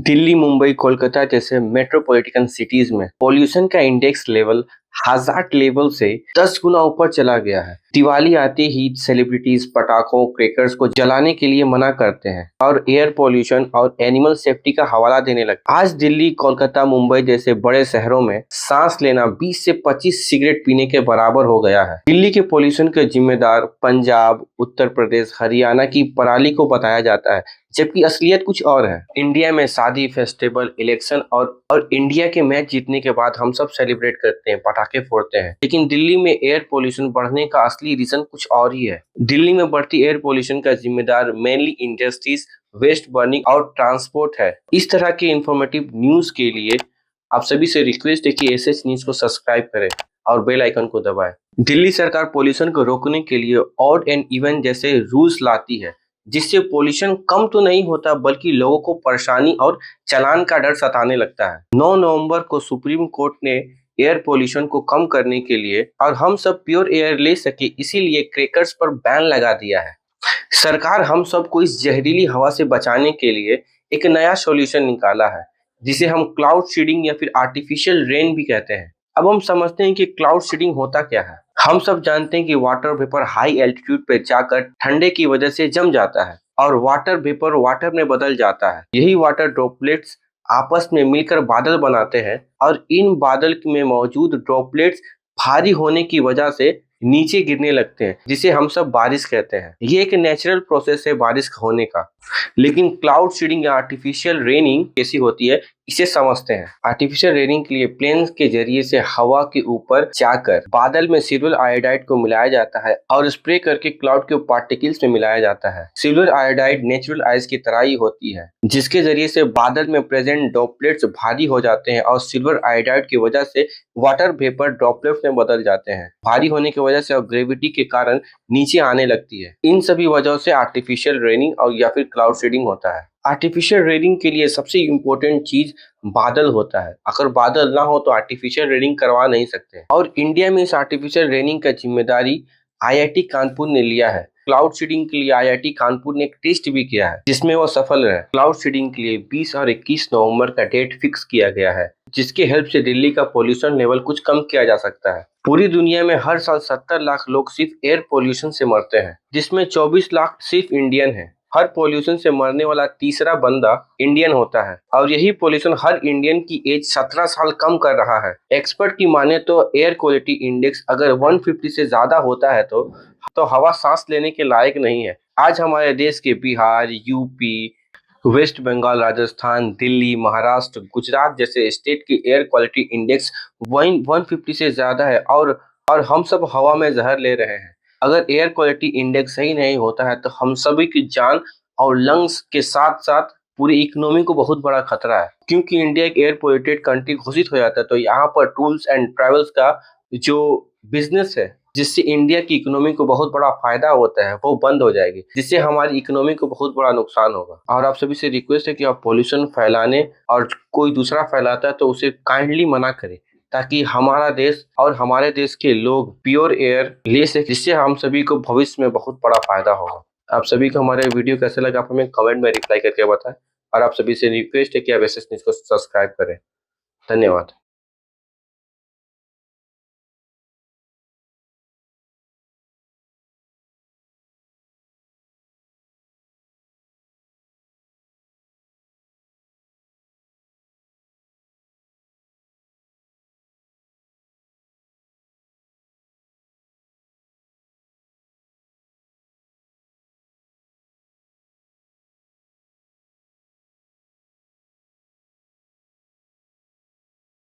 दिल्ली, मुंबई, कोलकाता जैसे metropolitan cities में pollution का इंडेक्स लेवल हज़ार्ड लेवल से 10 गुना ऊपर चला गया है। दिवाली आते ही सेलिब्रिटीज पटाखों, क्रैकर्स को जलाने के लिए मना करते हैं और एयर पॉल्यूशन और एनिमल सेफ्टी का हवाला देने लगे। आज दिल्ली, कोलकाता, मुंबई जैसे बड़े शहरों में सांस लेना 20 से 25 सिगरेट पीने के बराबर हो गया है। दिल्ली के पॉल्यूशन के जिम्मेदार पंजाब, उत्तर प्रदेश, हरियाणा की पराली को बताया जाता है, जबकि असलियत कुछ और है। इंडिया में शादी, फेस्टिवल, इलेक्शन और इंडिया के मैच जीतने के बाद हम सब सेलिब्रेट करते हैं, पटाखे फोड़ते हैं। लेकिन दिल्ली में एयर पोल्यूशन बढ़ने का असली रीजन कुछ और ही है। दिल्ली में बढ़ती एयर पोल्यूशन का जिम्मेदार मेनली इंडस्ट्रीज, वेस्ट बर्निंग और ट्रांसपोर्ट है। इस तरह के इंफॉर्मेटिव न्यूज के लिए आप सभी से रिक्वेस्ट है कि एसएच न्यूज को सब्सक्राइब करें और बेल आइकन को दबाएं। दिल्ली सरकार पोल्यूशन को रोकने के लिए ऑड एंड इवन जैसे रूल्स लाती है, जिससे पोल्यूशन कम तो नहीं होता बल्कि लोगों को परेशानी और चालान का डर सताने लगता है। 9 नवंबर को सुप्रीम कोर्ट ने एयर पोल्यूशन को कम करने के लिए और हम सब प्योर एयर ले सके इसीलिए क्रैकर्स पर बैन लगा दिया है। सरकार हम सबको इस जहरीली हवा से बचाने के लिए एक नया सॉल्यूशन निकाला है, जिसे हम क्लाउड सीडिंग या फिर आर्टिफिशियल रेन भी कहते हैं। अब हम समझते हैं कि क्लाउड सीडिंग होता क्या है। हम सब जानते हैं कि वाटर वेपर हाई एल्टीट्यूड पे जाकर ठंडे की वजह से जम जाता है और वाटर वेपर वाटर में बदल जाता है। यही वाटर ड्रॉपलेट्स आपस में मिलकर बादल बनाते हैं और इन बादल में मौजूद ड्रॉपलेट्स भारी होने की वजह से नीचे गिरने लगते हैं, जिसे हम सब बारिश कहते हैं। ये एक नेचुरल प्रोसेस है बारिश होने का। लेकिन क्लाउड सीडिंग या आर्टिफिशियल रेनिंग कैसी होती है, इसे समझते हैं। आर्टिफिशियल रेनिंग के लिए प्लेन्स के जरिए से हवा के ऊपर जाकर बादल में सिल्वर आयोडाइड को मिलाया जाता है और स्प्रे करके क्लाउड के पार्टिकल्स में मिलाया जाता है। सिल्वर आयोडाइड नेचुरल आइस की तरह ही होती है, जिसके जरिए से बादल में प्रेजेंट ड्रॉपलेट्स भारी हो जाते हैं और सिल्वर आयोडाइड की वजह से वाटर वेपर ड्रॉपलेट्स में बदल जाते हैं। भारी होने की वजह से और ग्रेविटी के कारण नीचे आने लगती है। इन सभी वजहों से आर्टिफिशियल रेनिंग और या फिर क्लाउड सीडिंग होता है। आर्टिफिशियल रेनिंग के लिए सबसे इम्पोर्टेंट चीज बादल होता है। अगर बादल ना हो तो आर्टिफिशियल रेनिंग करवा नहीं सकते। और इंडिया में इस आर्टिफिशियल रेनिंग का जिम्मेदारी आईआईटी कानपुर ने लिया है। क्लाउड सीडिंग के लिए आईआईटी कानपुर ने एक टेस्ट भी किया है, जिसमें वो सफल रहे। क्लाउड सीडिंग के लिए 20 और 21 नवंबर का डेट फिक्स किया गया है, जिसके हेल्प से दिल्ली का पोल्यूशन लेवल कुछ कम किया जा सकता है। पूरी दुनिया में हर साल 70 लाख लोग सिर्फ एयर पोल्यूशन से मरते हैं, जिसमें 24 लाख सिर्फ इंडियन है। हर पोल्यूशन से मरने वाला तीसरा बंदा इंडियन होता है और यही पोल्यूशन हर इंडियन की एज 17 साल कम कर रहा है। एक्सपर्ट की माने तो एयर क्वालिटी इंडेक्स अगर 150 से ज्यादा होता है तो हवा सांस लेने के लायक नहीं है। आज हमारे देश के बिहार, यूपी, वेस्ट बंगाल, राजस्थान, दिल्ली, महाराष्ट्र, गुजरात जैसे स्टेट की एयर क्वालिटी इंडेक्स 150 से ज्यादा है और हम सब हवा में जहर ले रहे हैं। अगर एयर क्वालिटी इंडेक्स सही नहीं होता है तो हम सभी की जान और लंग्स के साथ साथ पूरी इकोनॉमी को बहुत बड़ा खतरा है। क्योंकि इंडिया एक एयर पोल्यूटेड कंट्री घोषित हो जाता है तो यहाँ पर टूर्स एंड ट्रेवल्स का जो बिजनेस है, जिससे इंडिया की इकोनॉमी को बहुत बड़ा फायदा होता है, वो बंद हो जाएगी, जिससे हमारी इकोनॉमी को बहुत बड़ा नुकसान होगा। और आप सभी से रिक्वेस्ट है कि आप पोल्यूशन फैलाने और कोई दूसरा फैलाता है तो उसे काइंडली मना करें, ताकि हमारा देश और हमारे देश के लोग प्योर एयर ले सके, जिससे हम सभी को भविष्य में बहुत बड़ा फायदा होगा। आप सभी को हमारे वीडियो कैसे लगा आप हमें कमेंट में रिप्लाई करके बताएं और आप सभी से रिक्वेस्ट है कि आप एसएस न्यूज को सब्सक्राइब करें। धन्यवाद।